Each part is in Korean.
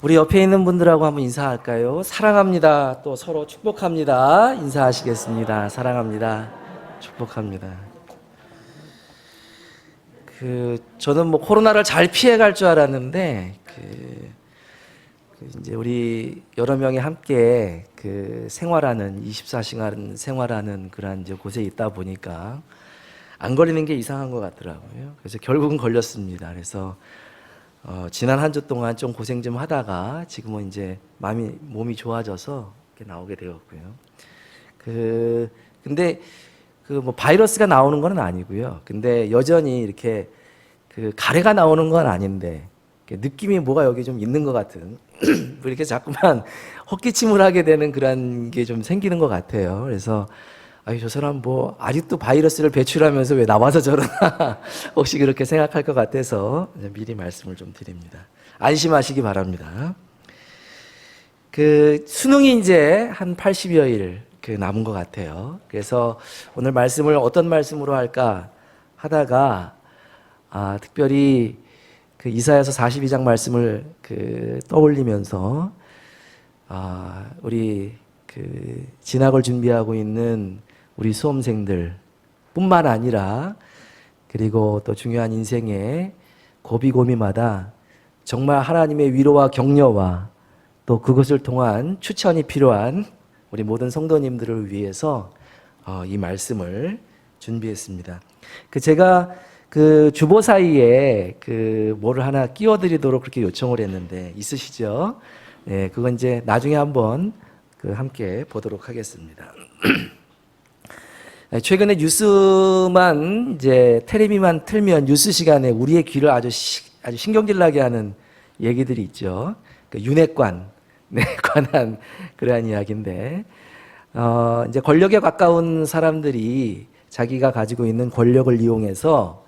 우리 옆에 있는 분들하고 한번 인사할까요? 사랑합니다. 또 서로 축복합니다. 인사하시겠습니다. 사랑합니다. 축복합니다. 저는 뭐 코로나를 잘 피해갈 줄 알았는데, 이제 우리 여러 명이 함께 생활하는, 24시간 생활하는 그런 이제 곳에 있다 보니까 안 걸리는 게 이상한 것 같더라고요. 그래서 결국은 걸렸습니다. 그래서 지난 한 주 동안 좀 고생 좀 하다가 지금은 이제 몸이 좋아져서 이렇게 나오게 되었고요. 근데 뭐 바이러스가 나오는 건 아니고요. 근데 여전히 이렇게 가래가 나오는 건 아닌데 느낌이 뭐가 여기 좀 있는 것 같은 뭐 이렇게 자꾸만 헛기침을 하게 되는 그런 게 좀 생기는 것 같아요. 그래서 저 사람 뭐 아직도 바이러스를 배출하면서 왜 나와서 저러나 혹시 그렇게 생각할 것 같아서 미리 말씀을 좀 드립니다. 안심하시기 바랍니다. 수능이 이제 한 80여일 남은 것 같아요. 그래서 오늘 말씀을 어떤 말씀으로 할까 하다가 특별히 이사야서 42장 말씀을 떠올리면서 우리 진학을 준비하고 있는 우리 수험생들 뿐만 아니라 그리고 또 중요한 인생의 고비고미마다 정말 하나님의 위로와 격려와 또 그것을 통한 추천이 필요한 우리 모든 성도님들을 위해서 이 말씀을 준비했습니다. 제가 주보 사이에 뭐를 하나 끼워드리도록 그렇게 요청을 했는데 있으시죠? 네, 그건 이제 나중에 한번 함께 보도록 하겠습니다. 최근에 뉴스만 이제 텔레비만 틀면 뉴스 시간에 우리의 귀를 아주 신경질 나게 하는 얘기들이 있죠. 윤핵관에 관한 그러한 이야기인데, 이제 권력에 가까운 사람들이 자기가 가지고 있는 권력을 이용해서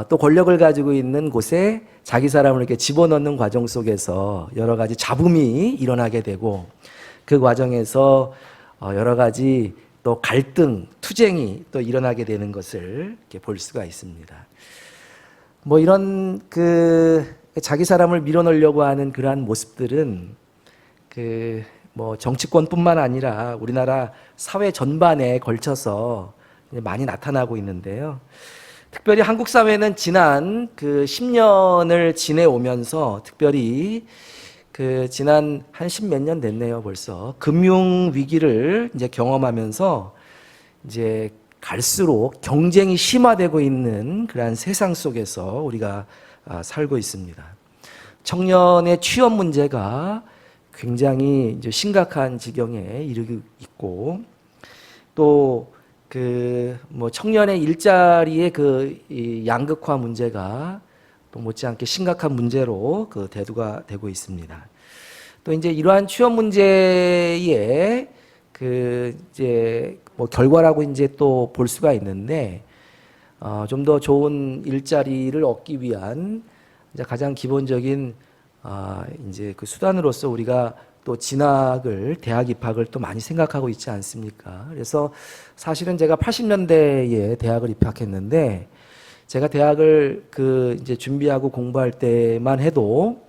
또 권력을 가지고 있는 곳에 자기 사람을 이렇게 집어넣는 과정 속에서 여러 가지 잡음이 일어나게 되고 그 과정에서 여러 가지 또 갈등, 투쟁이 또 일어나게 되는 것을 이렇게 볼 수가 있습니다. 뭐 이런 자기 사람을 밀어넣으려고 하는 그러한 모습들은 뭐 정치권뿐만 아니라 우리나라 사회 전반에 걸쳐서 많이 나타나고 있는데요. 특별히 한국 사회는 지난 10년을 지내오면서 특별히 지난 한 10몇 년 됐네요, 벌써. 금융 위기를 이제 경험하면서 이제 갈수록 경쟁이 심화되고 있는 그러한 세상 속에서 우리가 살고 있습니다. 청년의 취업 문제가 굉장히 이제 심각한 지경에 이르고 있고 또 뭐 청년의 일자리의 이 양극화 문제가 또 못지않게 심각한 문제로 대두가 되고 있습니다. 또 이제 이러한 취업 문제의 이제 뭐 결과라고 이제 또 볼 수가 있는데, 좀 더 좋은 일자리를 얻기 위한 이제 가장 기본적인 이제 수단으로서 우리가 또 진학을, 대학 입학을 또 많이 생각하고 있지 않습니까? 그래서 사실은 제가 80년대에 대학을 입학했는데, 제가 대학을 이제 준비하고 공부할 때만 해도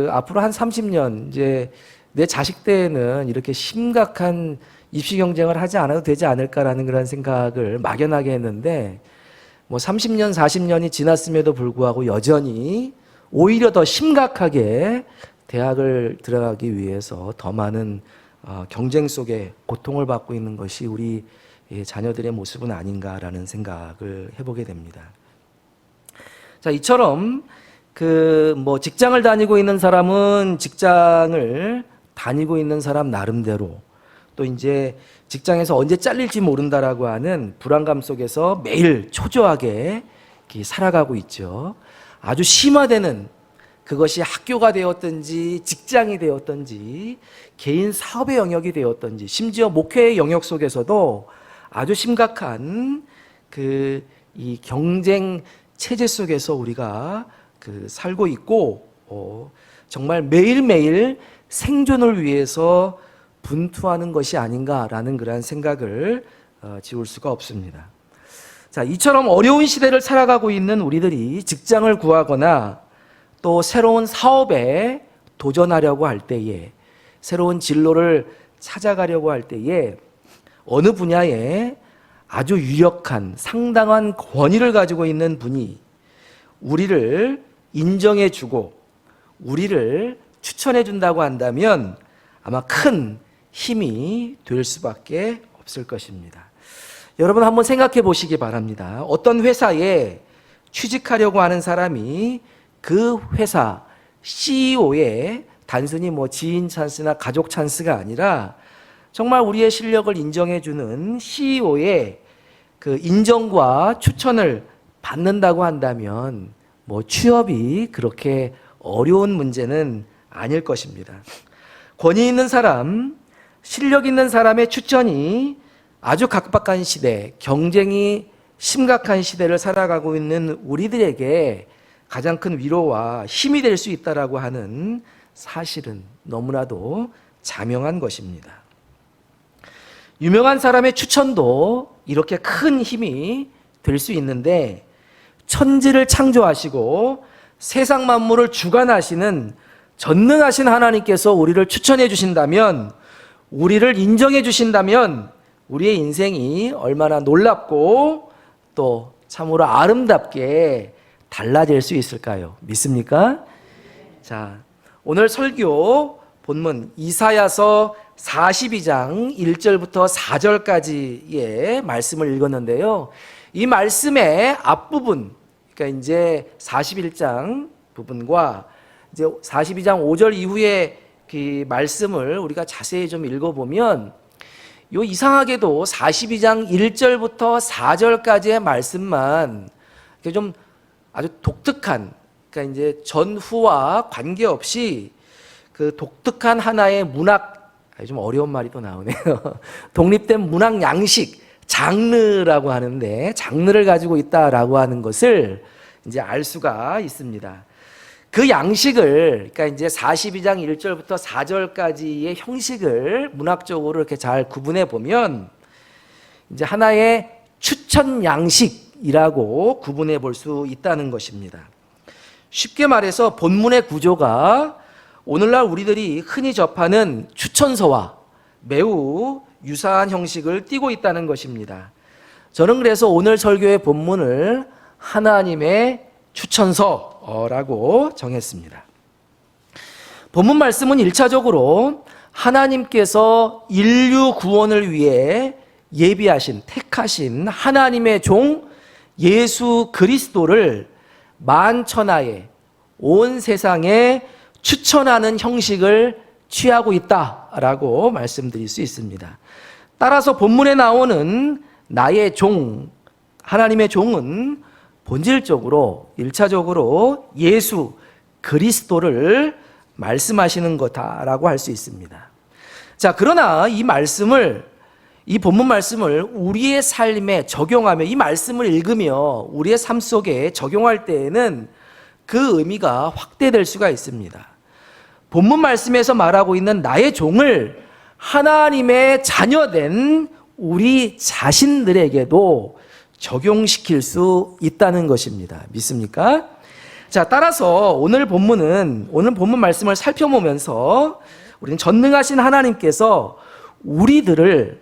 앞으로 한 30년 이제 내 자식 때에는 이렇게 심각한 입시 경쟁을 하지 않아도 되지 않을까라는 그런 생각을 막연하게 했는데, 뭐 30년, 40년이 지났음에도 불구하고 여전히 오히려 더 심각하게 대학을 들어가기 위해서 더 많은 경쟁 속에 고통을 받고 있는 것이 우리 자녀들의 모습은 아닌가라는 생각을 해보게 됩니다. 자, 이처럼 뭐 직장을 다니고 있는 사람은 직장을 다니고 있는 사람 나름대로 또 이제 직장에서 언제 잘릴지 모른다라고 하는 불안감 속에서 매일 초조하게 살아가고 있죠. 아주 심화되는 그것이 학교가 되었든지 직장이 되었든지 개인 사업의 영역이 되었든지 심지어 목회의 영역 속에서도 아주 심각한 이 경쟁 체제 속에서 우리가 살고 있고 정말 매일매일 생존을 위해서 분투하는 것이 아닌가라는 그런 생각을 지울 수가 없습니다. 자, 이처럼 어려운 시대를 살아가고 있는 우리들이 직장을 구하거나 또 새로운 사업에 도전하려고 할 때에, 새로운 진로를 찾아가려고 할 때에 어느 분야에 아주 유력한 상당한 권위를 가지고 있는 분이 우리를 인정해주고 우리를 추천해준다고 한다면 아마 큰 힘이 될 수밖에 없을 것입니다. 여러분 한번 생각해 보시기 바랍니다. 어떤 회사에 취직하려고 하는 사람이 그 회사 CEO의 단순히 지인 찬스나 가족 찬스가 아니라 정말 우리의 실력을 인정해주는 CEO의 그 인정과 추천을 받는다고 한다면 취업이 그렇게 어려운 문제는 아닐 것입니다. 권위 있는 사람, 실력 있는 사람의 추천이 아주 각박한 시대, 경쟁이 심각한 시대를 살아가고 있는 우리들에게 가장 큰 위로와 힘이 될 수 있다라고 하는 사실은 너무나도 자명한 것입니다. 유명한 사람의 추천도 이렇게 큰 힘이 될 수 있는데 천지를 창조하시고 세상 만물을 주관하시는 전능하신 하나님께서 우리를 추천해 주신다면, 우리를 인정해 주신다면 우리의 인생이 얼마나 놀랍고 또 참으로 아름답게 달라질 수 있을까요? 믿습니까? 자, 오늘 설교 본문 이사야서 42장 1절부터 4절까지의 말씀을 읽었는데요. 이 말씀의 앞부분, 그러니까 이제 41장 부분과 이제 42장 5절 이후의 그 말씀을 우리가 자세히 좀 읽어보면 이상하게도 42장 1절부터 4절까지의 말씀만 좀 아주 독특한, 그러니까 이제 전후와 관계없이 그 독특한 하나의 문학, 좀 어려운 말이 또 나오네요. 독립된 문학 양식, 장르라고 하는데 장르를 가지고 있다라고 하는 것을 이제 알 수가 있습니다. 그 양식을, 그러니까 이제 42장 1절부터 4절까지의 형식을 문학적으로 이렇게 잘 구분해 보면 이제 하나의 추천 양식이라고 구분해 볼 수 있다는 것입니다. 쉽게 말해서 본문의 구조가 오늘날 우리들이 흔히 접하는 추천서와 매우 유사한 형식을 띠고 있다는 것입니다. 저는 그래서 오늘 설교의 본문을 하나님의 추천서라고 정했습니다. 본문 말씀은 1차적으로 하나님께서 인류 구원을 위해 예비하신, 택하신 하나님의 종 예수 그리스도를 만천하에 온 세상에 추천하는 형식을 취하고 있다라고 말씀드릴 수 있습니다. 따라서 본문에 나오는 나의 종, 하나님의 종은 본질적으로 1차적으로 예수 그리스도를 말씀하시는 거다라고 할 수 있습니다. 자, 그러나 이 말씀을, 이 본문 말씀을 우리의 삶에 적용하며, 이 말씀을 읽으며 우리의 삶 속에 적용할 때에는 그 의미가 확대될 수가 있습니다. 본문 말씀에서 말하고 있는 나의 종을 하나님의 자녀된 우리 자신들에게도 적용시킬 수 있다는 것입니다. 믿습니까? 자, 따라서 오늘 본문 말씀을 살펴보면서 우리는 전능하신 하나님께서 우리들을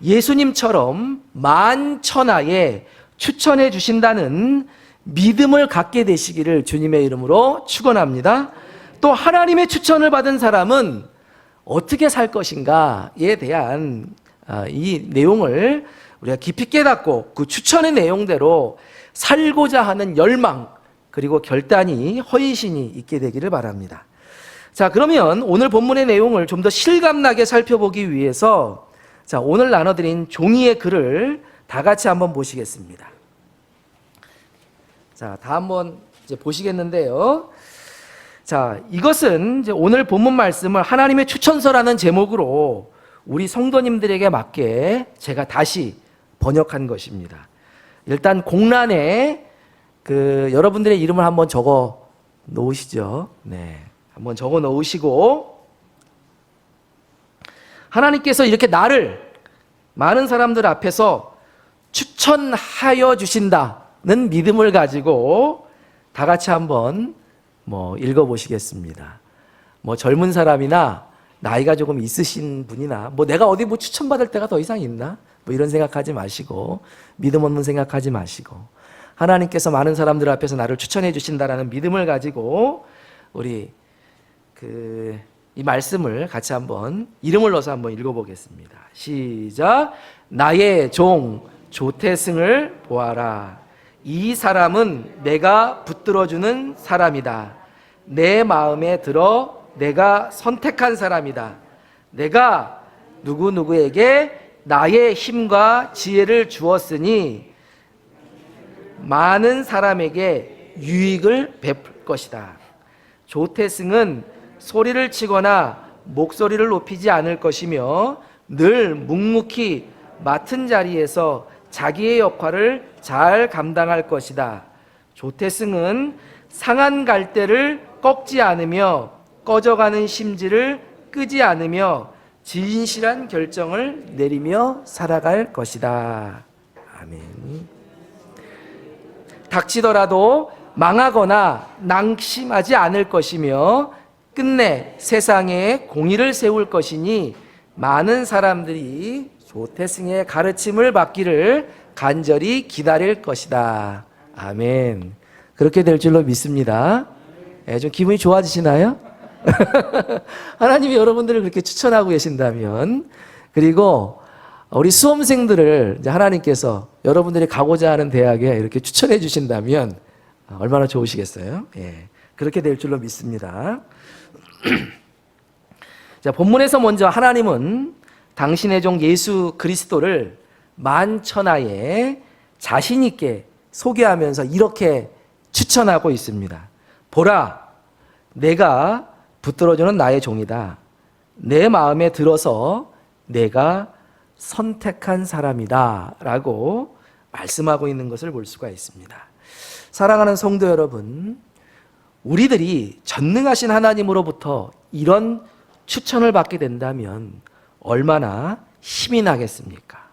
예수님처럼 만천하에 추천해 주신다는 믿음을 갖게 되시기를 주님의 이름으로 축원합니다. 또 하나님의 추천을 받은 사람은 어떻게 살 것인가에 대한 이 내용을 우리가 깊이 깨닫고 그 추천의 내용대로 살고자 하는 열망, 그리고 결단이, 헌신이 있게 되기를 바랍니다. 자, 그러면 오늘 본문의 내용을 좀 더 실감나게 살펴보기 위해서 자, 오늘 나눠드린 종이의 글을 다 같이 한번 보시겠습니다. 자, 다 한번 이제 보시겠는데요. 자, 이것은 이제 오늘 본문 말씀을 하나님의 추천서라는 제목으로 우리 성도님들에게 맞게 제가 다시 번역한 것입니다. 일단 공란에 여러분들의 이름을 한번 적어 놓으시죠. 네. 한번 적어 놓으시고, 하나님께서 이렇게 나를 많은 사람들 앞에서 추천하여 주신다는 믿음을 가지고 다 같이 한번 읽어 보시겠습니다. 뭐 젊은 사람이나 나이가 조금 있으신 분이나 뭐 내가 어디 뭐 추천받을 때가 더 이상 있나? 뭐 이런 생각하지 마시고 믿음 없는 생각하지 마시고 하나님께서 많은 사람들 앞에서 나를 추천해 주신다라는 믿음을 가지고 우리 이 말씀을 같이 한번 이름을 넣어서 한번 읽어보겠습니다. 시작. 나의 종 조태승을 보아라. 이 사람은 내가 붙들어주는 사람이다. 내 마음에 들어 내가 선택한 사람이다. 내가 누구누구에게 나의 힘과 지혜를 주었으니 많은 사람에게 유익을 베풀 것이다. 조태승은 소리를 치거나 목소리를 높이지 않을 것이며 늘 묵묵히 맡은 자리에서 자기의 역할을 잘 감당할 것이다. 조태승은 상한 갈대를 꺾지 않으며 꺼져가는 심지를 끄지 않으며 진실한 결정을 내리며 살아갈 것이다. 아멘. 닥치더라도 망하거나 낙심하지 않을 것이며 끝내 세상에 공의를 세울 것이니 많은 사람들이 조태승의 가르침을 받기를 간절히 기다릴 것이다. 아멘. 그렇게 될 줄로 믿습니다. 좀 기분이 좋아지시나요? 하나님이 여러분들을 그렇게 추천하고 계신다면, 그리고 우리 수험생들을 이제 하나님께서 여러분들이 가고자 하는 대학에 이렇게 추천해 주신다면 얼마나 좋으시겠어요? 예, 그렇게 될 줄로 믿습니다. 자, 본문에서 먼저 하나님은 당신의 종 예수 그리스도를 만천하에 자신 있게 소개하면서 이렇게 추천하고 있습니다. 보라, 내가 붙들어주는 나의 종이다. 내 마음에 들어서 내가 선택한 사람이다 라고 말씀하고 있는 것을 볼 수가 있습니다. 사랑하는 성도 여러분, 우리들이 전능하신 하나님으로부터 이런 추천을 받게 된다면 얼마나 힘이 나겠습니까?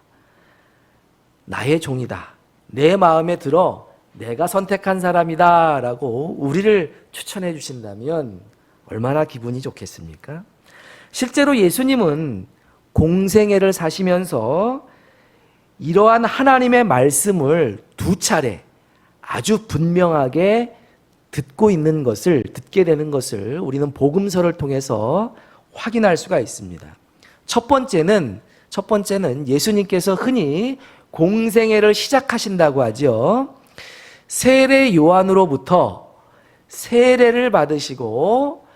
나의 종이다. 내 마음에 들어 내가 선택한 사람이다 라고 우리를 추천해 주신다면 얼마나 기분이 좋겠습니까? 실제로 예수님은 공생애를 사시면서 이러한 하나님의 말씀을 2차례 아주 분명하게 듣게 되는 것을 우리는 복음서를 통해서 확인할 수가 있습니다. 첫 번째는 예수님께서 흔히 공생애를 시작하신다고 하죠. 세례 요한으로부터 세례를 받으시고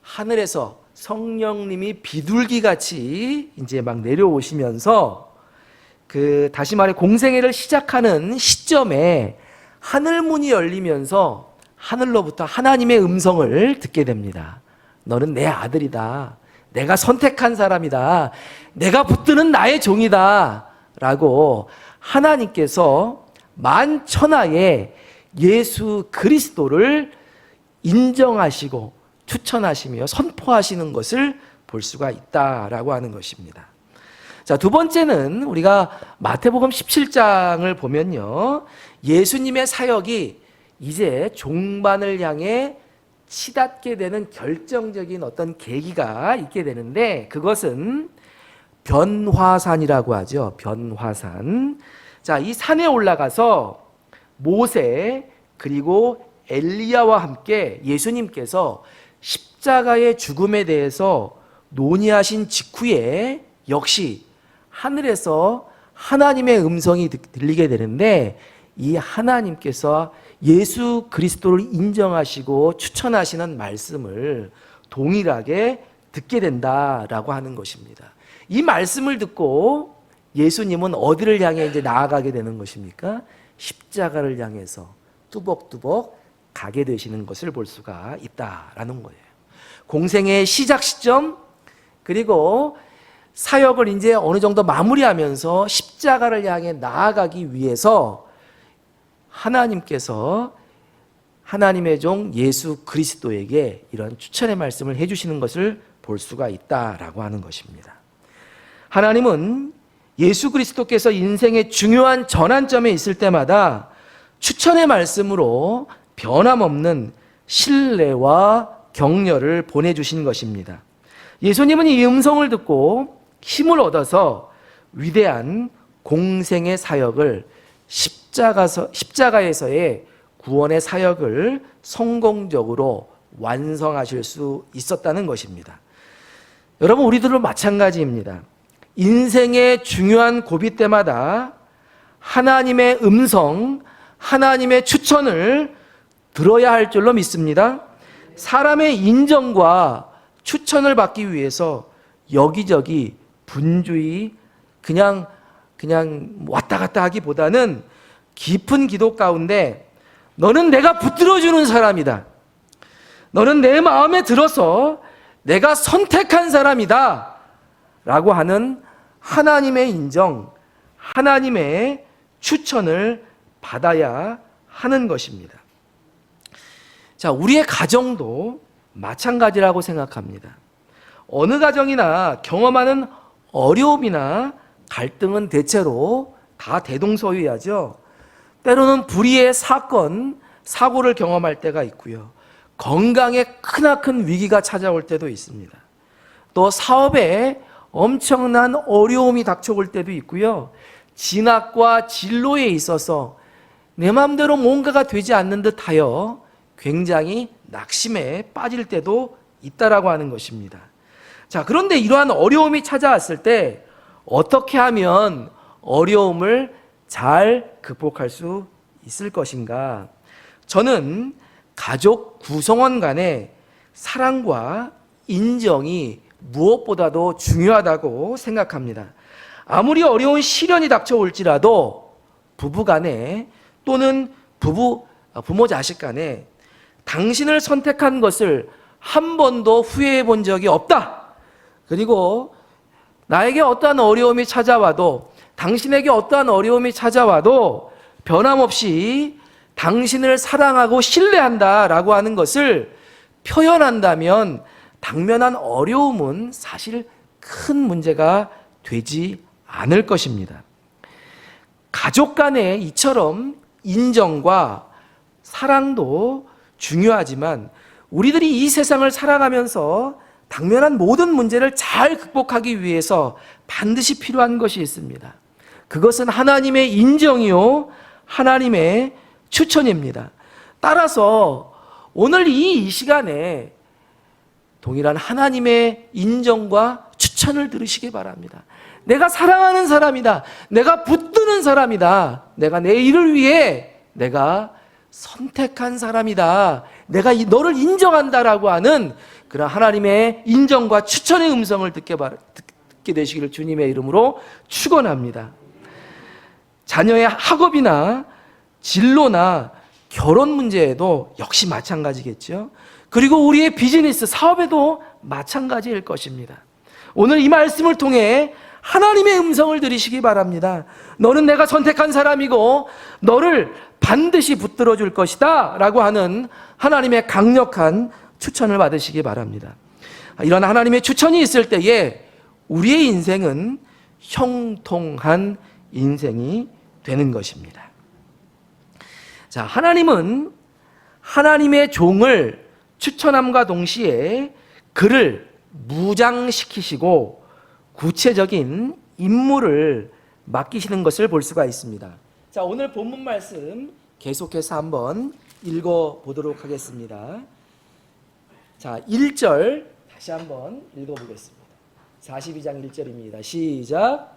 하늘에서 성령님이 비둘기같이 이제 막 내려오시면서 다시 말해 공생애를 시작하는 시점에 하늘문이 열리면서 하늘로부터 하나님의 음성을 듣게 됩니다. 너는 내 아들이다. 내가 선택한 사람이다. 내가 붙드는 나의 종이다. 라고 하나님께서 만천하에 예수 그리스도를 인정하시고 추천하시며 선포하시는 것을 볼 수가 있다라고 하는 것입니다. 자, 두 번째는 우리가 마태복음 17장을 보면요. 예수님의 사역이 이제 종반을 향해 치닫게 되는 결정적인 어떤 계기가 있게 되는데 그것은 변화산이라고 하죠. 변화산. 자, 이 산에 올라가서 모세 그리고 엘리야와 함께 예수님께서 십자가의 죽음에 대해서 논의하신 직후에 역시 하늘에서 하나님의 음성이 들리게 되는데 이 하나님께서 예수 그리스도를 인정하시고 추천하시는 말씀을 동일하게 듣게 된다라고 하는 것입니다. 이 말씀을 듣고 예수님은 어디를 향해 이제 나아가게 되는 것입니까? 십자가를 향해서 뚜벅뚜벅 가게 되시는 것을 볼 수가 있다라는 거예요. 공생의 시작 시점 그리고 사역을 이제 어느 정도 마무리하면서 십자가를 향해 나아가기 위해서 하나님께서 하나님의 종 예수 그리스도에게 이런 추천의 말씀을 해주시는 것을 볼 수가 있다라고 하는 것입니다. 하나님은 예수 그리스도께서 인생의 중요한 전환점에 있을 때마다 추천의 말씀으로 변함없는 신뢰와 격려를 보내주신 것입니다. 예수님은 이 음성을 듣고 힘을 얻어서 위대한 공생의 사역을 십자가에서의 구원의 사역을 성공적으로 완성하실 수 있었다는 것입니다. 여러분, 우리들도 마찬가지입니다. 인생의 중요한 고비 때마다 하나님의 음성, 하나님의 추천을 들어야 할 줄로 믿습니다. 사람의 인정과 추천을 받기 위해서 여기저기 분주히 그냥 왔다 갔다 하기보다는 깊은 기도 가운데 너는 내가 붙들어주는 사람이다. 너는 내 마음에 들어서 내가 선택한 사람이다. 라고 하는 하나님의 인정, 하나님의 추천을 받아야 하는 것입니다. 자, 우리의 가정도 마찬가지라고 생각합니다. 어느 가정이나 경험하는 어려움이나 갈등은 대체로 다 대동소이하죠. 때로는 불의의 사건, 사고를 경험할 때가 있고요. 건강에 크나큰 위기가 찾아올 때도 있습니다. 또 사업에 엄청난 어려움이 닥쳐올 때도 있고요. 진학과 진로에 있어서 내 마음대로 뭔가가 되지 않는 듯하여 굉장히 낙심에 빠질 때도 있다라고 하는 것입니다. 자, 그런데 이러한 어려움이 찾아왔을 때 어떻게 하면 어려움을 잘 극복할 수 있을 것인가? 저는 가족 구성원 간의 사랑과 인정이 무엇보다도 중요하다고 생각합니다. 아무리 어려운 시련이 닥쳐올지라도 부부 간에 또는 부모 자식 간에 당신을 선택한 것을 한 번도 후회해 본 적이 없다. 그리고 나에게 어떠한 어려움이 찾아와도, 당신에게 어떠한 어려움이 찾아와도 변함없이 당신을 사랑하고 신뢰한다라고 하는 것을 표현한다면 당면한 어려움은 사실 큰 문제가 되지 않을 것입니다. 가족 간에 이처럼 인정과 사랑도 중요하지만 우리들이 이 세상을 살아가면서 당면한 모든 문제를 잘 극복하기 위해서 반드시 필요한 것이 있습니다. 그것은 하나님의 인정이요, 하나님의 추천입니다. 따라서 오늘 이 시간에 동일한 하나님의 인정과 추천을 들으시기 바랍니다. 내가 사랑하는 사람이다. 내가 붙드는 사람이다. 내가 내 일을 위해 내가 선택한 사람이다. 내가 너를 인정한다라고 하는 그런 하나님의 인정과 추천의 음성을 듣게 되시기를 주님의 이름으로 축원합니다. 자녀의 학업이나 진로나 결혼 문제에도 역시 마찬가지겠죠. 그리고 우리의 비즈니스, 사업에도 마찬가지일 것입니다. 오늘 이 말씀을 통해 하나님의 음성을 들으시기 바랍니다. 너는 내가 선택한 사람이고 너를 반드시 붙들어 줄 것이다 라고 하는 하나님의 강력한 추천을 받으시기 바랍니다. 이런 하나님의 추천이 있을 때에 우리의 인생은 형통한 인생이 되는 것입니다. 자, 하나님은 하나님의 종을 추천함과 동시에 그를 무장시키시고 구체적인 임무를 맡기시는 것을 볼 수가 있습니다. 자, 오늘 본문 말씀 계속해서 한번 읽어보도록 하겠습니다. 자, 1절 다시 한번 읽어보겠습니다. 42장 1절입니다. 시작.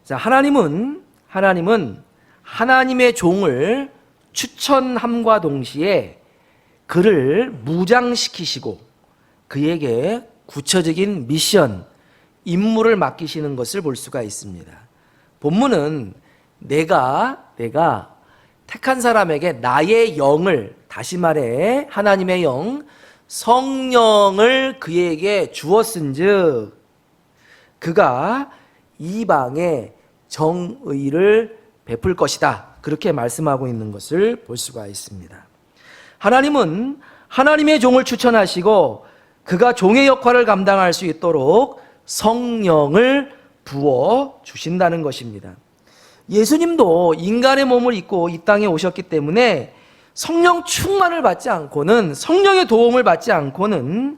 자, 하나님은 하나님의 종을 추천함과 동시에 그를 무장시키시고 그에게 구체적인 미션, 임무를 맡기시는 것을 볼 수가 있습니다. 본문은 내가 택한 사람에게 나의 영을, 다시 말해 하나님의 영, 성령을 그에게 주었은즉 그가 이방에 정의를 베풀 것이다. 그렇게 말씀하고 있는 것을 볼 수가 있습니다. 하나님은 하나님의 종을 추천하시고 그가 종의 역할을 감당할 수 있도록 성령을 부어 주신다는 것입니다. 예수님도 인간의 몸을 입고 이 땅에 오셨기 때문에 성령 충만을 받지 않고는, 성령의 도움을 받지 않고는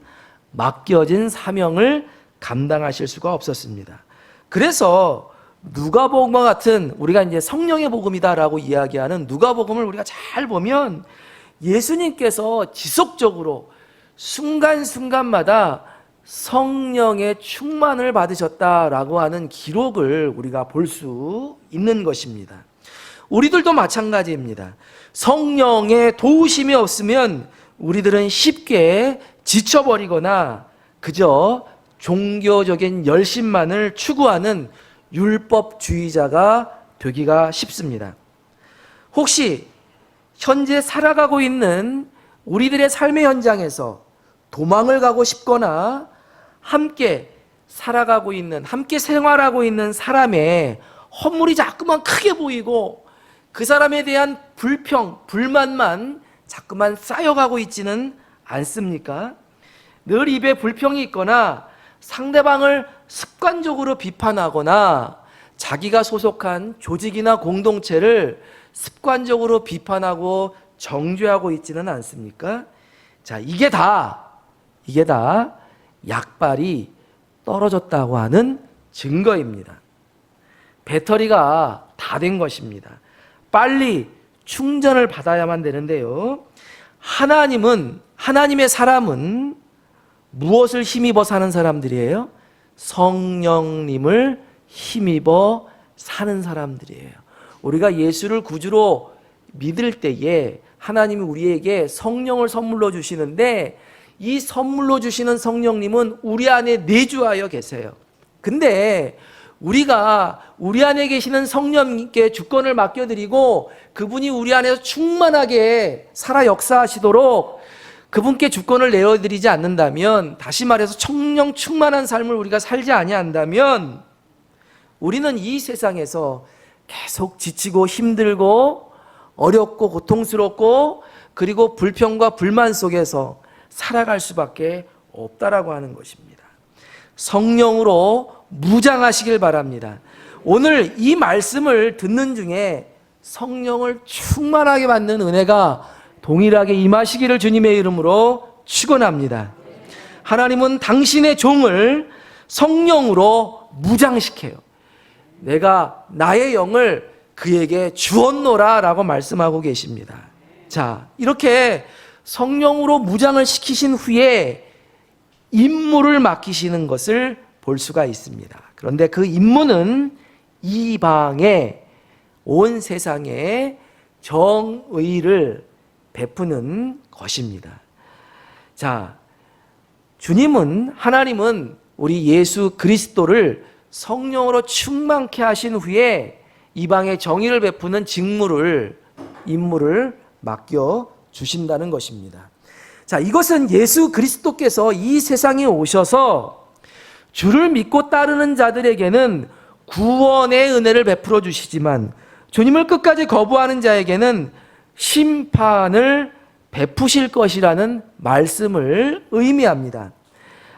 맡겨진 사명을 감당하실 수가 없었습니다. 그래서 누가복음과 같은, 우리가 이제 성령의 복음이다라고 이야기하는 누가복음을 우리가 잘 보면 예수님께서 지속적으로 순간순간마다 성령의 충만을 받으셨다라고 하는 기록을 우리가 볼 수 있는 것입니다. 우리들도 마찬가지입니다. 성령의 도우심이 없으면 우리들은 쉽게 지쳐버리거나 그저 종교적인 열심만을 추구하는 율법주의자가 되기가 쉽습니다. 혹시 현재 살아가고 있는 우리들의 삶의 현장에서 도망을 가고 싶거나 함께 살아가고 있는, 함께 생활하고 있는 사람의 허물이 자꾸만 크게 보이고 그 사람에 대한 불평, 불만만 자꾸만 쌓여가고 있지는 않습니까? 늘 입에 불평이 있거나 상대방을 습관적으로 비판하거나 자기가 소속한 조직이나 공동체를 습관적으로 비판하고 정죄하고 있지는 않습니까? 자, 이게 다 약발이 떨어졌다고 하는 증거입니다. 배터리가 다 된 것입니다. 빨리 충전을 받아야만 되는데요. 하나님의 사람은 무엇을 힘입어 사는 사람들이에요? 성령님을 힘입어 사는 사람들이에요. 우리가 예수를 구주로 믿을 때에 하나님이 우리에게 성령을 선물로 주시는데 이 선물로 주시는 성령님은 우리 안에 내주하여 계세요. 근데 우리가 우리 안에 계시는 성령님께 주권을 맡겨드리고 그분이 우리 안에서 충만하게 살아 역사하시도록 그분께 주권을 내어드리지 않는다면, 다시 말해서 성령 충만한 삶을 우리가 살지 아니한다면 우리는 이 세상에서 계속 지치고 힘들고 어렵고 고통스럽고 그리고 불평과 불만 속에서 살아갈 수밖에 없다라고 하는 것입니다. 성령으로 무장하시길 바랍니다. 오늘 이 말씀을 듣는 중에 성령을 충만하게 받는 은혜가 동일하게 임하시기를 주님의 이름으로 축원합니다. 하나님은 당신의 종을 성령으로 무장시켜요. 내가 나의 영을 그에게 주었노라 라고 말씀하고 계십니다. 자, 이렇게 성령으로 무장을 시키신 후에 임무를 맡기시는 것을 볼 수가 있습니다. 그런데 그 임무는 이방에, 온 세상에 정의를 베푸는 것입니다. 자, 하나님은 우리 예수 그리스도를 성령으로 충만케 하신 후에 이방에 정의를 베푸는 임무를 맡겨 주신다는 것입니다. 자, 이것은 예수 그리스도께서 이 세상에 오셔서 주를 믿고 따르는 자들에게는 구원의 은혜를 베풀어 주시지만 주님을 끝까지 거부하는 자에게는 심판을 베푸실 것이라는 말씀을 의미합니다.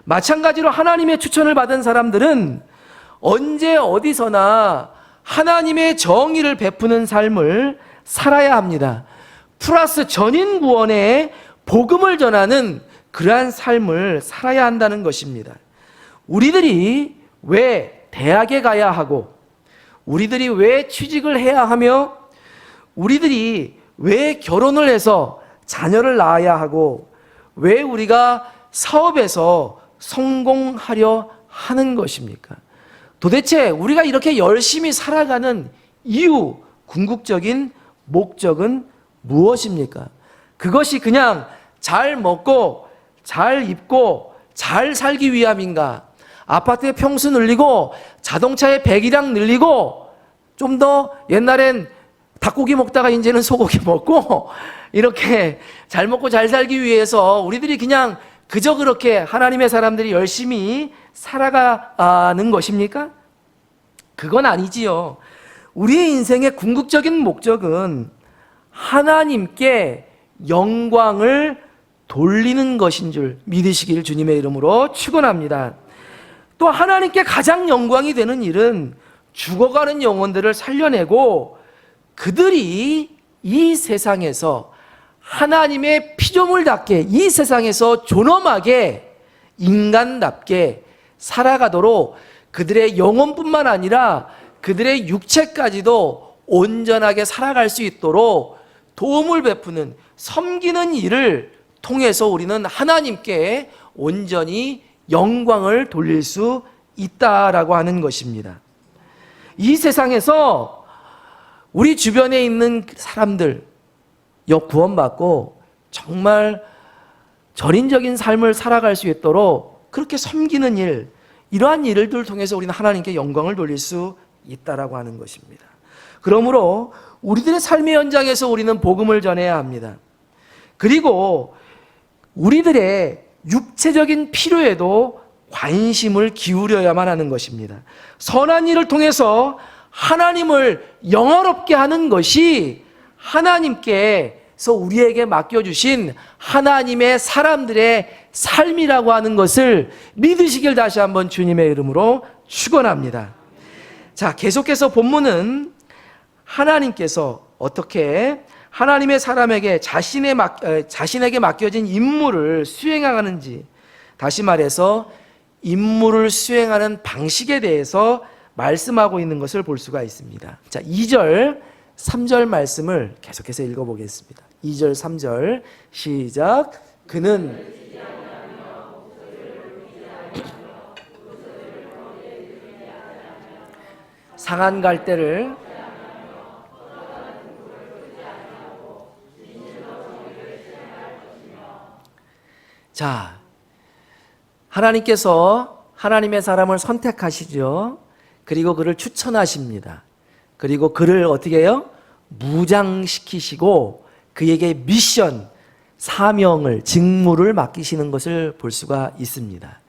마찬가지로 하나님의 추천을 받은 사람들은 언제 어디서나 하나님의 정의를 베푸는 삶을 살아야 합니다. 플러스 전인 구원의 복음을 전하는 그러한 삶을 살아야 한다는 것입니다. 우리들이 왜 대학에 가야 하고, 우리들이 왜 취직을 해야 하며, 우리들이 왜 결혼을 해서 자녀를 낳아야 하고, 왜 우리가 사업에서 성공하려 하는 것입니까? 도대체 우리가 이렇게 열심히 살아가는 이유, 궁극적인 목적은 무엇입니까? 그것이 그냥 잘 먹고 잘 입고 잘 살기 위함인가? 아파트에 평수 늘리고 자동차에 배기량 늘리고 좀 더 옛날엔 닭고기 먹다가 이제는 소고기 먹고 이렇게 잘 먹고 잘 살기 위해서 우리들이 그냥 그저 그렇게 하나님의 사람들이 열심히 살아가는 것입니까? 그건 아니지요. 우리의 인생의 궁극적인 목적은 하나님께 영광을 돌리는 것인 줄 믿으시길 주님의 이름으로 축원합니다. 또 하나님께 가장 영광이 되는 일은 죽어가는 영혼들을 살려내고 그들이 이 세상에서 하나님의 피조물답게 이 세상에서 존엄하게 인간답게 살아가도록 그들의 영혼뿐만 아니라 그들의 육체까지도 온전하게 살아갈 수 있도록 도움을 베푸는 섬기는 일을 통해서 우리는 하나님께 온전히 영광을 돌릴 수 있다라고 하는 것입니다. 이 세상에서 우리 주변에 있는 사람들 구원받고 정말 전인적인 삶을 살아갈 수 있도록 그렇게 섬기는 일, 이러한 일들을 통해서 우리는 하나님께 영광을 돌릴 수 있다라고 하는 것입니다. 그러므로 우리들의 삶의 현장에서 우리는 복음을 전해야 합니다. 그리고 우리들의 육체적인 필요에도 관심을 기울여야만 하는 것입니다. 선한 일을 통해서 하나님을 영화롭게 하는 것이 하나님께서 우리에게 맡겨주신 하나님의 사람들의 삶이라고 하는 것을 믿으시길 다시 한번 주님의 이름으로 축원합니다. 자, 계속해서 본문은 하나님께서 어떻게 하나님의 사람에게 자신에게 맡겨진 임무를 수행하는지, 다시 말해서 임무를 수행하는 방식에 대해서 말씀하고 있는 것을 볼 수가 있습니다. 자, 2절, 3절 말씀을 계속해서 읽어보겠습니다. 2절, 3절 시작. 그는 상한 갈대를 자, 하나님께서 하나님의 사람을 선택하시죠. 그리고 그를 추천하십니다. 그리고 그를 어떻게 해요? 무장시키시고 그에게 미션, 사명을, 직무를 맡기시는 것을 볼 수가 있습니다.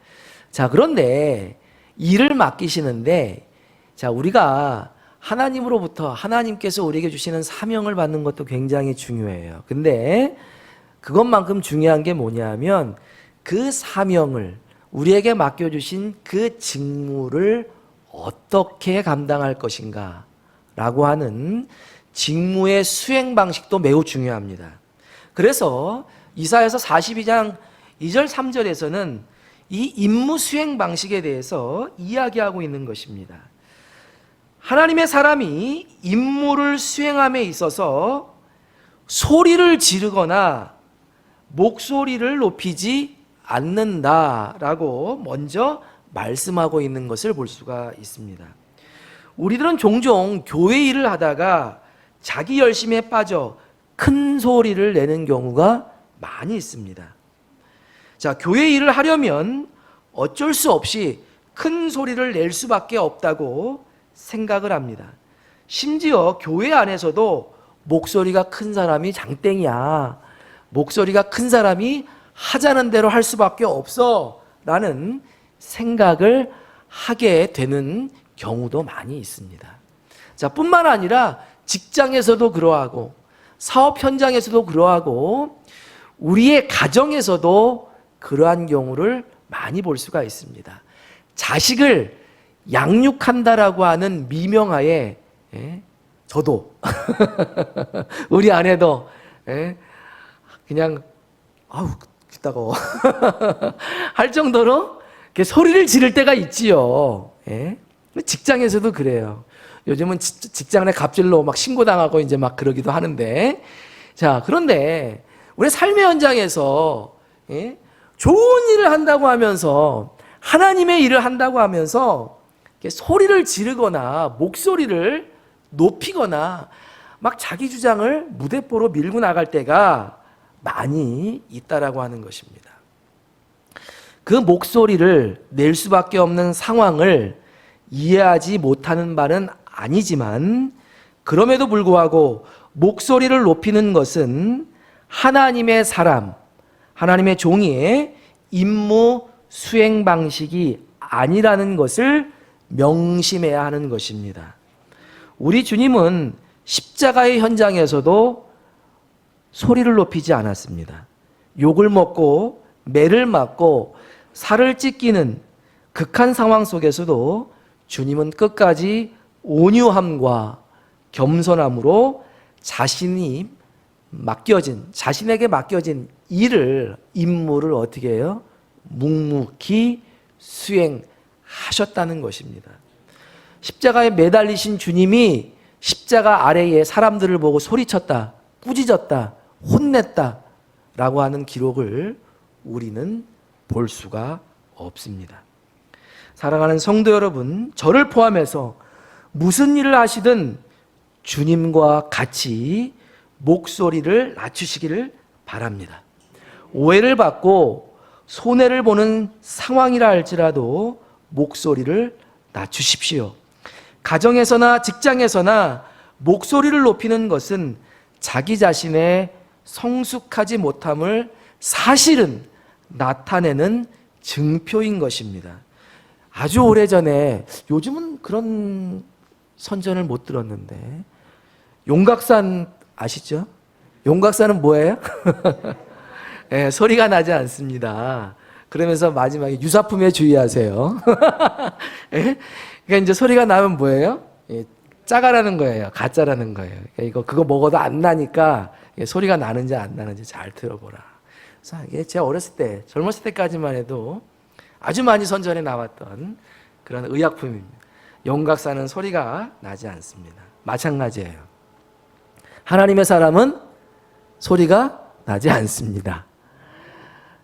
자, 그런데 일을 맡기시는데, 자, 우리가 하나님으로부터 하나님께서 우리에게 주시는 사명을 받는 것도 굉장히 중요해요. 근데 그것만큼 중요한 게 뭐냐면 그 사명을 우리에게 맡겨주신 그 직무를 어떻게 감당할 것인가 라고 하는 직무의 수행 방식도 매우 중요합니다. 그래서 이사야서 42장 2절 3절에서는 이 임무 수행 방식에 대해서 이야기하고 있는 것입니다. 하나님의 사람이 임무를 수행함에 있어서 소리를 지르거나 목소리를 높이지 않는다라고 먼저 말씀하고 있는 것을 볼 수가 있습니다. 우리들은 종종 교회 일을 하다가 자기 열심에 빠져 큰 소리를 내는 경우가 많이 있습니다. 자, 교회 일을 하려면 어쩔 수 없이 큰 소리를 낼 수밖에 없다고 생각을 합니다. 심지어 교회 안에서도 목소리가 큰 사람이 장땡이야, 목소리가 큰 사람이 하자는 대로 할 수밖에 없어 라는 생각을 하게 되는 경우도 많이 있습니다. 자, 뿐만 아니라 직장에서도 그러하고 사업 현장에서도 그러하고 우리의 가정에서도 그러한 경우를 많이 볼 수가 있습니다. 자식을 양육한다라고 하는 미명하에 저도 우리 아내도 그냥 아우 따가워 할 정도로 소리를 지를 때가 있지요. 직장에서도 그래요. 요즘은 직장 내 갑질로 막 신고당하고 이제 막 그러기도 하는데, 자, 그런데 우리 삶의 현장에서 좋은 일을 한다고 하면서 하나님의 일을 한다고 하면서 소리를 지르거나 목소리를 높이거나 막 자기 주장을 무대뽀로 밀고 나갈 때가 많이 있다라고 하는 것입니다. 그 목소리를 낼 수밖에 없는 상황을 이해하지 못하는 바는 아니지만, 그럼에도 불구하고 목소리를 높이는 것은 하나님의 사람, 하나님의 종의 임무 수행 방식이 아니라는 것을 명심해야 하는 것입니다. 우리 주님은 십자가의 현장에서도 소리를 높이지 않았습니다. 욕을 먹고 매를 맞고 살을 찢기는 극한 상황 속에서도 주님은 끝까지 온유함과 겸손함으로 자신에게 맡겨진 임무를 어떻게 해요? 묵묵히 수행하셨다는 것입니다. 십자가에 매달리신 주님이 십자가 아래에 사람들을 보고 소리쳤다, 꾸짖었다, 혼냈다 라고 하는 기록을 우리는 볼 수가 없습니다. 사랑하는 성도 여러분, 저를 포함해서 무슨 일을 하시든 주님과 같이 목소리를 낮추시기를 바랍니다. 오해를 받고 손해를 보는 상황이라 할지라도 목소리를 낮추십시오. 가정에서나 직장에서나 목소리를 높이는 것은 자기 자신의 성숙하지 못함을 사실은 나타내는 증표인 것입니다. 아주 오래전에, 요즘은 그런 선전을 못 들었는데, 용각산 아시죠? 용각산은 뭐예요? 네, 소리가 나지 않습니다. 그러면서 마지막에 유사품에 주의하세요. 네? 그러니까 이제 소리가 나면 뭐예요? 짜가라는 거예요. 가짜라는 거예요. 그러니까 그거 먹어도 안 나니까 소리가 나는지 안 나는지 잘 들어보라. 그래서 이게 제가 어렸을 때, 젊었을 때까지만 해도 아주 많이 선전에 나왔던 그런 의약품입니다. 용각사는 소리가 나지 않습니다. 마찬가지예요. 하나님의 사람은 소리가 나지 않습니다.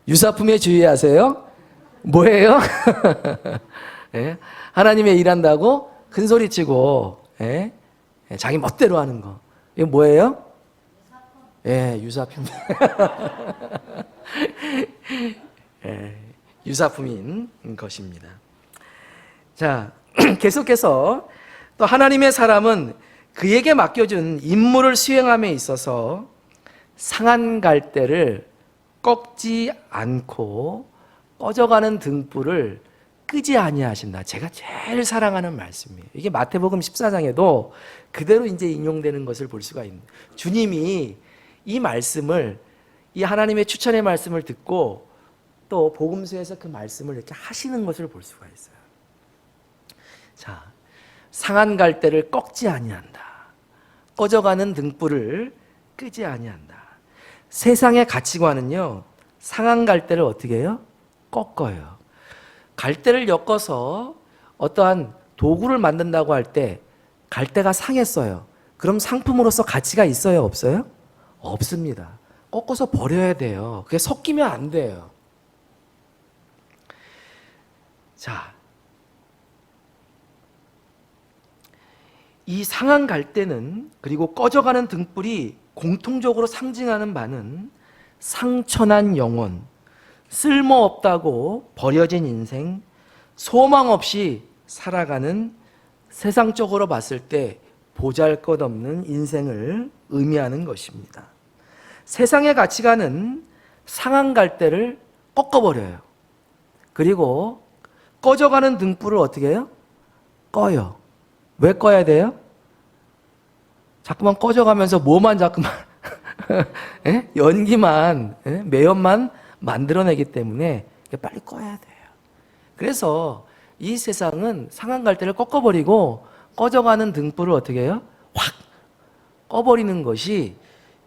유사품에 주의하세요. 뭐예요? 예? 하나님의 일한다고 큰 소리치고 예? 자기 멋대로 하는 거. 이거 뭐예요? 예, 유사품. 예, 유사품인 것입니다. 자, 계속해서 또 하나님의 사람은 그에게 맡겨준 임무를 수행함에 있어서 상한 갈대를 꺾지 않고 꺼져가는 등불을 끄지 아니하신다. 제가 제일 사랑하는 말씀이에요. 이게 마태복음 14장에도 그대로 이제 인용되는 것을 볼 수가 있는. 주님이 이 말씀을, 이 하나님의 추천의 말씀을 듣고 또 복음서에서 그 말씀을 이렇게 하시는 것을 볼 수가 있어요. 자, 상한 갈대를 꺾지 아니한다. 꺼져가는 등불을 끄지 아니한다. 세상의 가치관은요, 상한 갈대를 어떻게 해요? 꺾어요. 갈대를 엮어서 어떠한 도구를 만든다고 할 때 갈대가 상했어요. 그럼 상품으로서 가치가 있어요? 없어요? 없습니다. 꺾어서 버려야 돼요. 그게 섞이면 안 돼요. 자, 이 상한 갈대는, 그리고 꺼져가는 등불이 공통적으로 상징하는 바는 상처난 영혼, 쓸모없다고 버려진 인생, 소망 없이 살아가는, 세상적으로 봤을 때 보잘것없는 인생을 의미하는 것입니다. 세상의 가치관은 상한 갈대를 꺾어버려요. 그리고 꺼져가는 등불을 어떻게 해요? 꺼요. 왜 꺼야 돼요? 자꾸만 꺼져가면서 뭐만 자꾸만 연기만, 매연만 만들어내기 때문에 빨리 꺼야 돼요. 그래서 이 세상은 상한 갈대를 꺾어버리고 꺼져가는 등불을 어떻게 해요? 확 꺼버리는 것이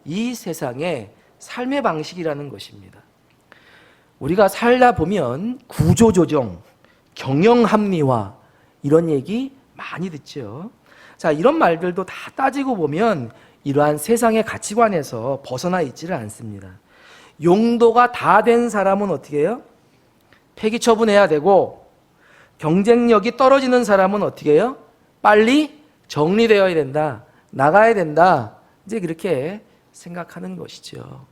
이 세상의 삶의 방식이라는 것입니다. 우리가 살다 보면 구조조정, 경영합리화 이런 얘기 많이 듣죠. 자, 이런 말들도 다 따지고 보면 이러한 세상의 가치관에서 벗어나 있지를 않습니다. 용도가 다 된 사람은 어떻게 해요? 폐기 처분해야 되고, 경쟁력이 떨어지는 사람은 어떻게 해요? 빨리 정리되어야 된다, 나가야 된다, 이제 그렇게 생각하는 것이죠.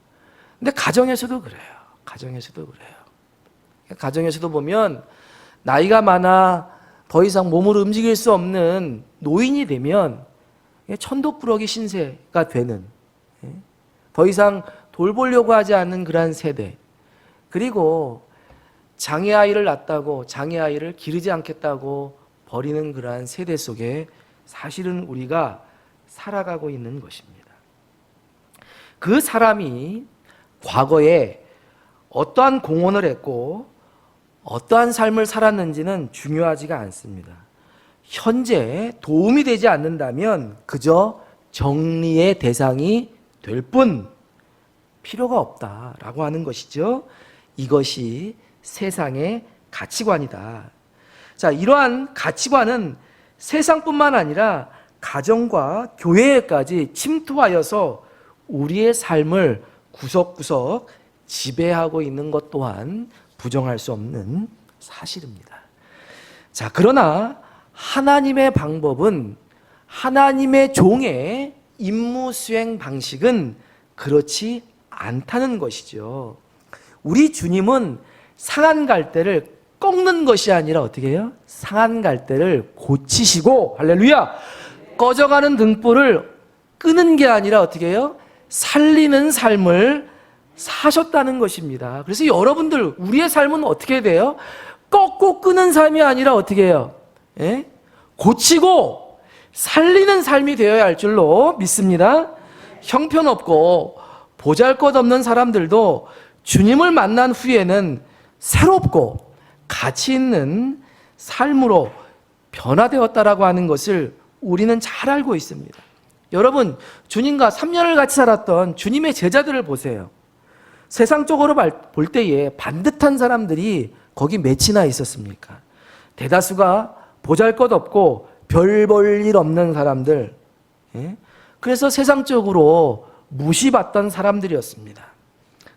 근데 가정에서도 그래요. 가정에서도 보면 나이가 많아 더 이상 몸을 움직일 수 없는 노인이 되면 천도꾸러기 신세가 되는, 더 이상 돌보려고 하지 않는 그러한 세대, 그리고 장애아이를 낳았다고 장애아이를 기르지 않겠다고 버리는 그러한 세대 속에 사실은 우리가 살아가고 있는 것입니다. 그 사람이 과거에 어떠한 공헌을 했고 어떠한 삶을 살았는지는 중요하지가 않습니다. 현재 도움이 되지 않는다면 그저 정리의 대상이 될 뿐 필요가 없다라고 하는 것이죠. 이것이 세상의 가치관이다. 자, 이러한 가치관은 세상뿐만 아니라 가정과 교회에까지 침투하여서 우리의 삶을 구석구석 지배하고 있는 것 또한 부정할 수 없는 사실입니다. 자, 그러나 하나님의 방법은, 하나님의 종의 임무 수행 방식은 그렇지 않다는 것이죠. 우리 주님은 상한 갈대를 꺾는 것이 아니라 어떻게 해요? 상한 갈대를 고치시고, 할렐루야! 꺼져가는 등불을 끄는 게 아니라 어떻게 해요? 살리는 삶을 사셨다는 것입니다. 그래서 여러분들, 우리의 삶은 어떻게 돼요? 꺾고 끄는 삶이 아니라 어떻게 해요? 예? 고치고 살리는 삶이 되어야 할 줄로 믿습니다. 형편없고 보잘것없는 사람들도 주님을 만난 후에는 새롭고 가치 있는 삶으로 변화되었다라고 하는 것을 우리는 잘 알고 있습니다. 여러분, 주님과 3년을 같이 살았던 주님의 제자들을 보세요. 세상적으로 볼 때에 반듯한 사람들이 거기 몇이나 있었습니까? 대다수가 보잘것없고 별 볼 일 없는 사람들, 그래서 세상적으로 무시받던 사람들이었습니다.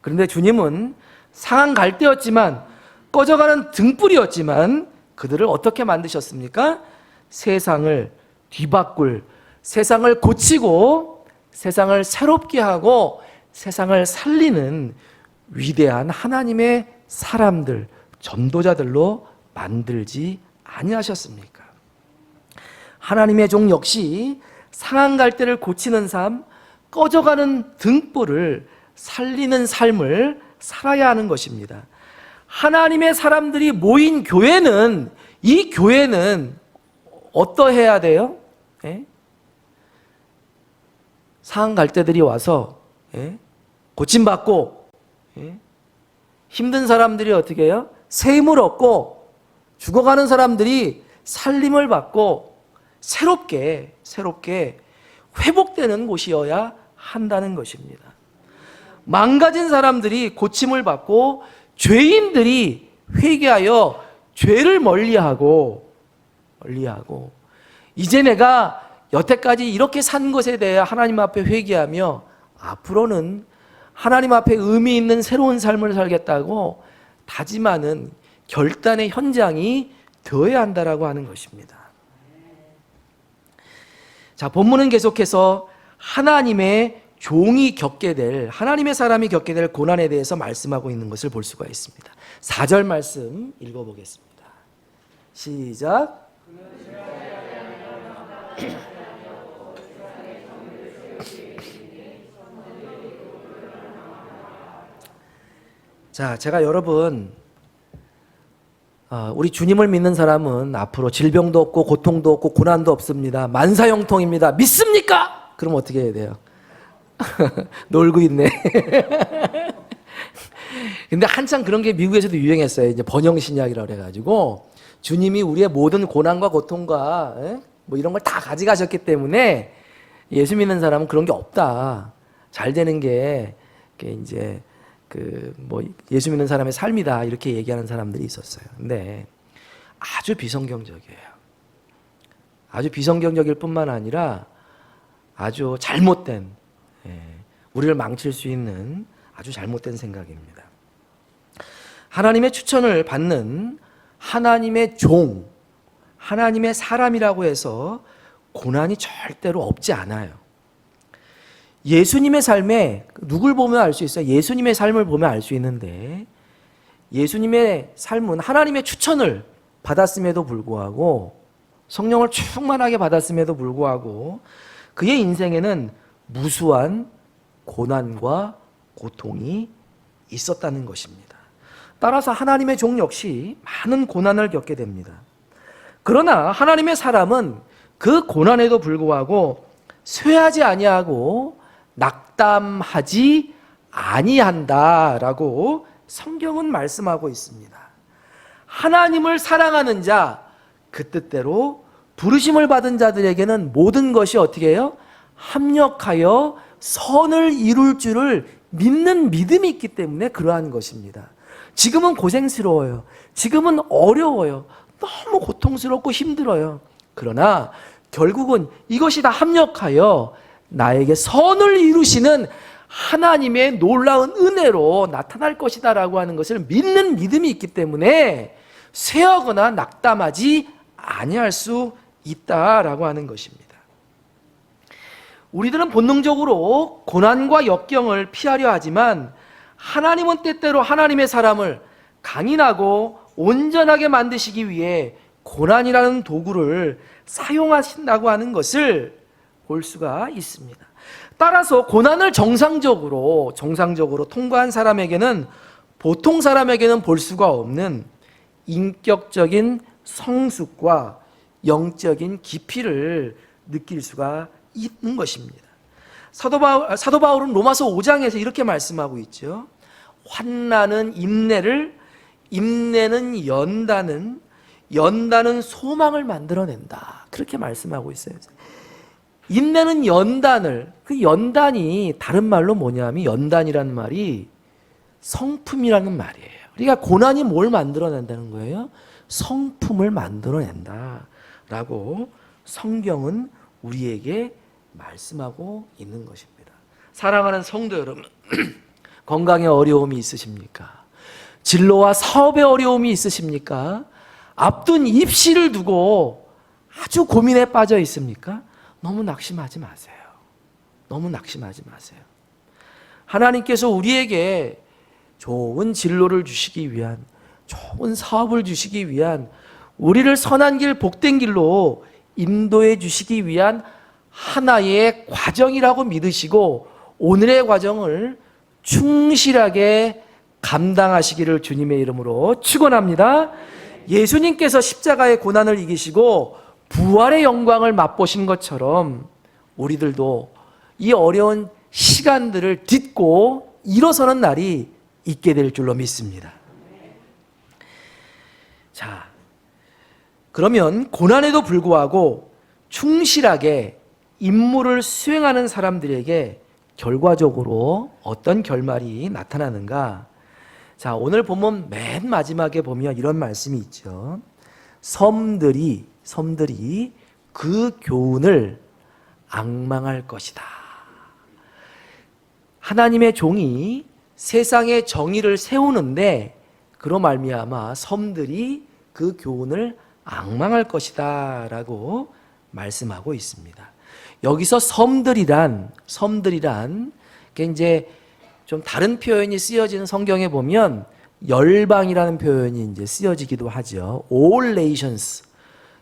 그런데 주님은 상한 갈대였지만, 꺼져가는 등불이었지만 그들을 어떻게 만드셨습니까? 세상을 뒤바꿀, 세상을 고치고 세상을 새롭게 하고 세상을 살리는 위대한 하나님의 사람들, 전도자들로 만들지 아니하셨습니까? 하나님의 종 역시 상한 갈대를 고치는 삶, 꺼져가는 등불을 살리는 삶을 살아야 하는 것입니다. 하나님의 사람들이 모인 교회는, 이 교회는 어떠해야 돼요? 상한 갈대들이 와서 고침받고, 힘든 사람들이 어떻게 해요? 새 힘을 얻고, 죽어가는 사람들이 살림을 받고 새롭게 회복되는 곳이어야 한다는 것입니다. 망가진 사람들이 고침을 받고 죄인들이 회개하여 죄를 멀리하고 이제 내가 여태까지 이렇게 산 것에 대해 하나님 앞에 회개하며 앞으로는 하나님 앞에 의미 있는 새로운 삶을 살겠다고 다짐하는 결단의 현장이 되어야 한다라고 하는 것입니다. 자, 본문은 계속해서 하나님의 종이 겪게 될, 하나님의 사람이 겪게 될 고난에 대해서 말씀하고 있는 것을 볼 수가 있습니다. 4절 말씀 읽어보겠습니다. 시작. 자, 제가 여러분, 우리 주님을 믿는 사람은 앞으로 질병도 없고 고통도 없고 고난도 없습니다. 만사형통입니다. 믿습니까? 그럼 어떻게 해야 돼요? 놀고 있네. 근데 한참 그런 게 미국에서도 유행했어요. 이제 번영신약이라고 그래가지고 주님이 우리의 모든 고난과 고통과 뭐 이런 걸 다 가져가셨기 때문에 예수 믿는 사람은 그런 게 없다. 잘 되는 게 이제 뭐 예수 믿는 사람의 삶이다, 이렇게 얘기하는 사람들이 있었어요. 근데 아주 비성경적이에요. 아주 비성경적일 뿐만 아니라 아주 잘못된, 우리를 망칠 수 있는 아주 잘못된 생각입니다. 하나님의 추천을 받는 하나님의 종, 하나님의 사람이라고 해서 고난이 절대로 없지 않아요. 예수님의 삶에, 누굴 보면 알 수 있어요? 예수님의 삶을 보면 알 수 있는데, 예수님의 삶은 하나님의 추천을 받았음에도 불구하고, 성령을 충만하게 받았음에도 불구하고 그의 인생에는 무수한 고난과 고통이 있었다는 것입니다. 따라서 하나님의 종 역시 많은 고난을 겪게 됩니다. 그러나 하나님의 사람은 그 고난에도 불구하고 쇠하지 아니하고 낙담하지 아니한다라고 성경은 말씀하고 있습니다. 하나님을 사랑하는 자, 그 뜻대로 부르심을 받은 자들에게는 모든 것이 어떻게 해요? 합력하여 선을 이룰 줄을 믿는 믿음이 있기 때문에 그러한 것입니다. 지금은 고생스러워요. 지금은 어려워요. 너무 고통스럽고 힘들어요. 그러나 결국은 이것이 다 합력하여 나에게 선을 이루시는 하나님의 놀라운 은혜로 나타날 것이다 라고 하는 것을 믿는 믿음이 있기 때문에 쇠하거나 낙담하지 아니할 수 있다라고 하는 것입니다. 우리들은 본능적으로 고난과 역경을 피하려 하지만 하나님은 때때로 하나님의 사람을 강인하고 온전하게 만드시기 위해 고난이라는 도구를 사용하신다고 하는 것을 볼 수가 있습니다. 따라서 고난을 정상적으로 통과한 사람에게는 보통 사람에게는 볼 수가 없는 인격적인 성숙과 영적인 깊이를 느낄 수가 있는 것입니다. 사도 바울은 로마서 5장에서 이렇게 말씀하고 있죠. 환난은 인내를, 인내는 연단은, 연단은 소망을 만들어낸다. 그렇게 말씀하고 있어요. 인내는 연단을, 그 연단이 다른 말로 뭐냐면 연단이라는 말이 성품이라는 말이에요. 그러니까 고난이 뭘 만들어낸다는 거예요? 성품을 만들어낸다 라고 성경은 우리에게 말씀하고 있는 것입니다. 사랑하는 성도 여러분, 건강에 어려움이 있으십니까? 진로와 사업에 어려움이 있으십니까? 앞둔 입시를 두고 아주 고민에 빠져 있습니까? 너무 낙심하지 마세요. 너무 낙심하지 마세요. 하나님께서 우리에게 좋은 진로를 주시기 위한, 좋은 사업을 주시기 위한, 우리를 선한 길, 복된 길로 인도해 주시기 위한 하나의 과정이라고 믿으시고 오늘의 과정을 충실하게 감당하시기를 주님의 이름으로 축원합니다. 예수님께서 십자가의 고난을 이기시고 부활의 영광을 맛보신 것처럼 우리들도 이 어려운 시간들을 딛고 일어서는 날이 있게 될 줄로 믿습니다. 자, 그러면 고난에도 불구하고 충실하게 임무를 수행하는 사람들에게 결과적으로 어떤 결말이 나타나는가? 자, 오늘 본문 맨 마지막에 보면 이런 말씀이 있죠. 섬들이 그 교훈을 앙망할 것이다. 하나님의 종이 세상의 정의를 세우는데 그로 말미암아 섬들이 그 교훈을 앙망할 것이다 라고 말씀하고 있습니다. 여기서 섬들이란 게 이제 좀 다른 표현이 쓰여지는 성경에 보면 열방이라는 표현이 이제 쓰여지기도 하죠. All nations.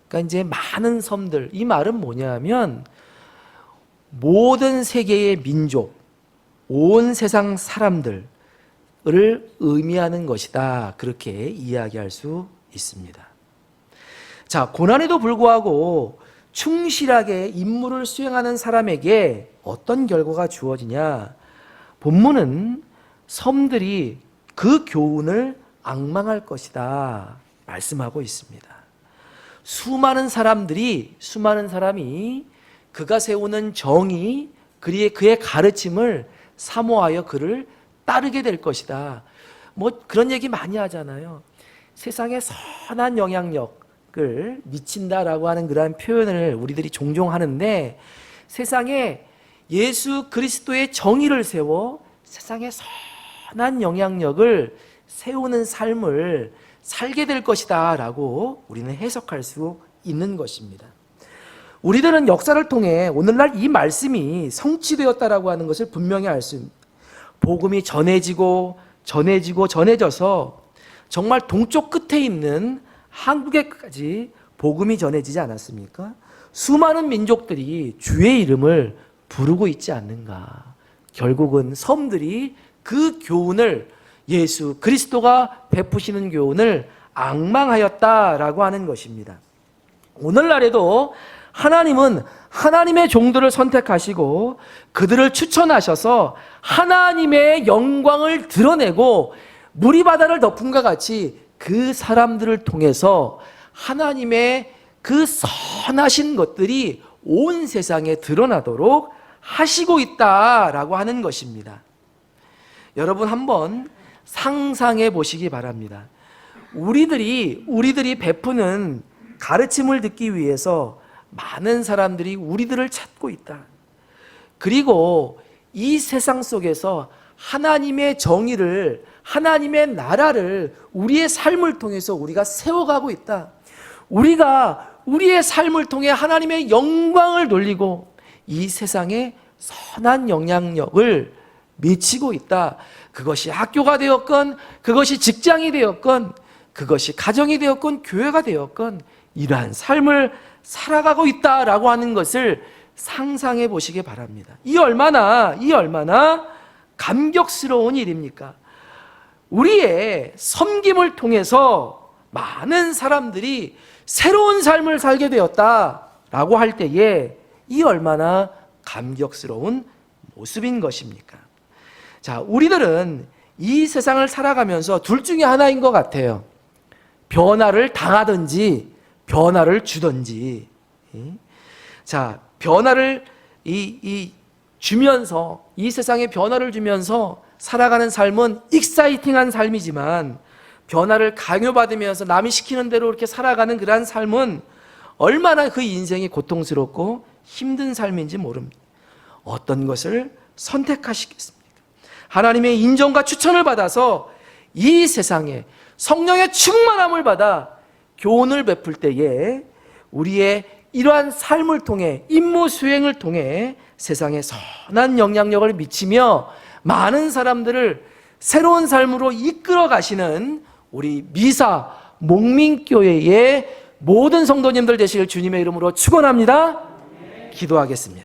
그러니까 이제 많은 섬들. 이 말은 뭐냐면 모든 세계의 민족, 온 세상 사람들을 의미하는 것이다. 그렇게 이야기할 수 있습니다. 자, 고난에도 불구하고 충실하게 임무를 수행하는 사람에게 어떤 결과가 주어지냐? 본문은 섬들이 그 교훈을 앙망할 것이다 말씀하고 있습니다. 수많은 사람이 그가 세우는 정의, 그의 가르침을 사모하여 그를 따르게 될 것이다. 뭐 그런 얘기 많이 하잖아요. 세상에 선한 영향력을 미친다라고 하는 그러한 표현을 우리들이 종종 하는데, 세상에 예수 그리스도의 정의를 세워 세상에 선한 영향력을 세우는 삶을 살게 될 것이다 라고 우리는 해석할 수 있는 것입니다. 우리들은 역사를 통해 오늘날 이 말씀이 성취되었다라고 하는 것을 분명히 알 수 있습니다. 복음이 전해져서 정말 동쪽 끝에 있는 한국에까지 복음이 전해지지 않았습니까? 수많은 민족들이 주의 이름을 부르고 있지 않는가. 결국은 섬들이 그 교훈을, 예수 그리스도가 베푸시는 교훈을 앙망하였다라고 하는 것입니다. 오늘날에도 하나님은 하나님의 종들을 선택하시고 그들을 추천하셔서 하나님의 영광을 드러내고 물이 바다를 덮음과 같이 그 사람들을 통해서 하나님의 그 선하신 것들이 온 세상에 드러나도록 하시고 있다라고 하는 것입니다. 여러분 한번 상상해 보시기 바랍니다. 우리들이 베푸는 가르침을 듣기 위해서 많은 사람들이 우리들을 찾고 있다. 그리고 이 세상 속에서 하나님의 정의를, 하나님의 나라를 우리의 삶을 통해서 우리가 세워가고 있다. 우리가 우리의 삶을 통해 하나님의 영광을 돌리고 이 세상에 선한 영향력을 미치고 있다. 그것이 학교가 되었건, 그것이 직장이 되었건, 그것이 가정이 되었건, 교회가 되었건 이러한 삶을 살아가고 있다라고 하는 것을 상상해 보시기 바랍니다. 이 얼마나 감격스러운 일입니까? 우리의 섬김을 통해서 많은 사람들이 새로운 삶을 살게 되었다라고 할 때에 이 얼마나 감격스러운 모습인 것입니까? 자, 우리들은 이 세상을 살아가면서 둘 중에 하나인 것 같아요. 변화를 당하든지 변화를 주든지. 자, 변화를 주면서, 이 세상에 변화를 주면서 살아가는 삶은 익사이팅한 삶이지만, 변화를 강요받으면서 남이 시키는 대로 이렇게 살아가는 그러한 삶은 얼마나 그 인생이 고통스럽고 힘든 삶인지 모릅니다. 어떤 것을 선택하시겠습니까? 하나님의 인정과 추천을 받아서 이 세상에 성령의 충만함을 받아 교훈을 베풀 때에 우리의 이러한 삶을 통해, 임무 수행을 통해 세상에 선한 영향력을 미치며 많은 사람들을 새로운 삶으로 이끌어 가시는 우리 미사 목민교회의 모든 성도님들 되시길 주님의 이름으로 축원합니다. 기도하겠습니다.